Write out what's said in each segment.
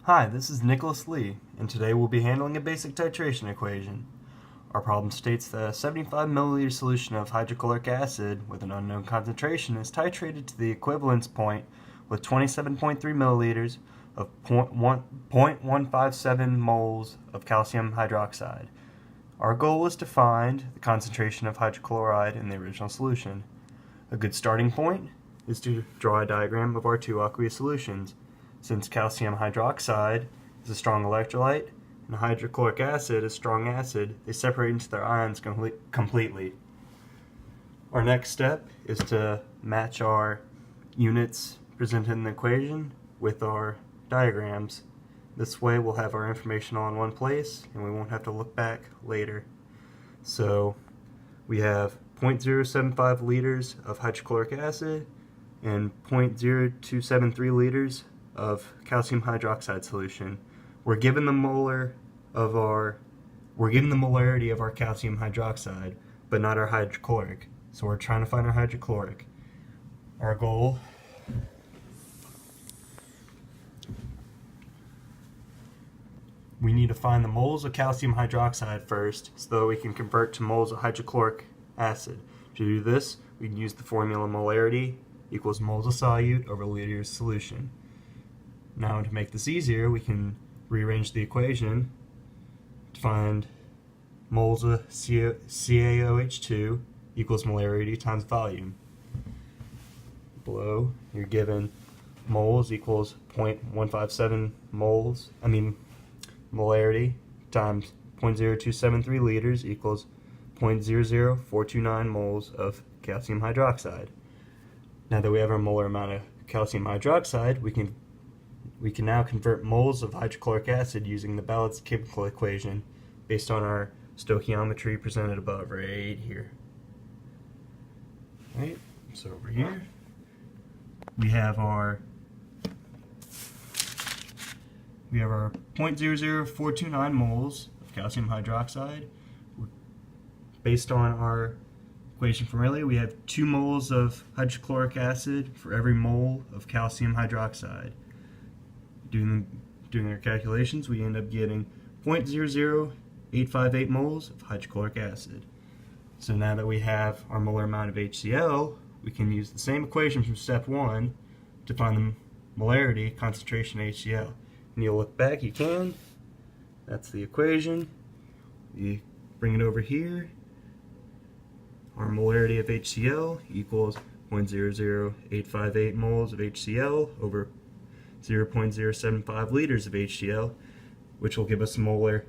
Hi, this is Nicholas Lee, and today we'll be handling a basic titration equation. Our problem states that a 75 milliliter solution of hydrochloric acid with an unknown concentration is titrated to the equivalence point with 27.3 milliliters of 0.157 moles of calcium hydroxide. Our goal is to find the concentration of hydrochloride in the original solution. A good starting point is to draw a diagram of our two aqueous solutions. Since calcium hydroxide is a strong electrolyte and hydrochloric acid is strong acid, they separate into their ions completely. Our next step is to match our units presented in the equation with our diagrams. This way we'll have our information all in one place and we won't have to look back later. So we have 0.075 liters of hydrochloric acid and 0.0273 liters of calcium hydroxide solution. We're given the molarity of our calcium hydroxide, but not our hydrochloric. So we're trying to find our hydrochloric. Our goal we need to find the moles of calcium hydroxide first so that we can convert to moles of hydrochloric acid. To do this, we can use the formula molarity equals moles of solute over liters solution. Now, to make this easier, we can rearrange the equation to find moles of CaOH2 equals molarity times volume. Below, you're given moles equals 0.157 molarity times 0.0273 liters equals 0.00429 moles of calcium hydroxide. Now that we have our molar amount of calcium hydroxide, we can now convert moles of hydrochloric acid using the balanced chemical equation based on our stoichiometry presented above right here. Right, so over here we have our 0.00429 moles of calcium hydroxide. Based on our equation from earlier, we have 2 moles of hydrochloric acid for every mole of calcium hydroxide. Doing our calculations, we end up getting 0.00858 moles of hydrochloric acid. So now that we have our molar amount of HCl, we can use the same equation from step 1 to find the molarity concentration of HCl. And you'll look back, you can. That's the equation. We bring it over here. Our molarity of HCl equals 0.00858 moles of HCl over 0.075 liters of HCl, which will give us a molarity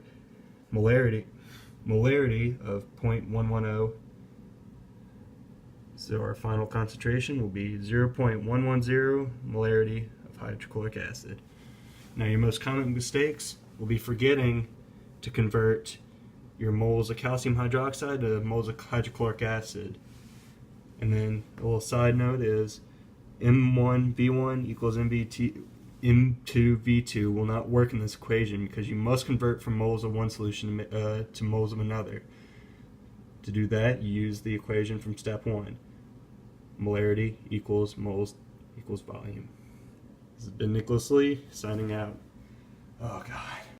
of 0.110. So our final concentration will be 0.110 molarity of hydrochloric acid. Now your most common mistakes will be forgetting to convert your moles of calcium hydroxide to moles of hydrochloric acid. And then a little side note is M1V1 equals M2V2 will not work in this equation because you must convert from moles of one solution to moles of another. To do that, you use the equation from step 1. Molarity equals moles equals volume. This has been Nicholas Lee signing out. Oh God.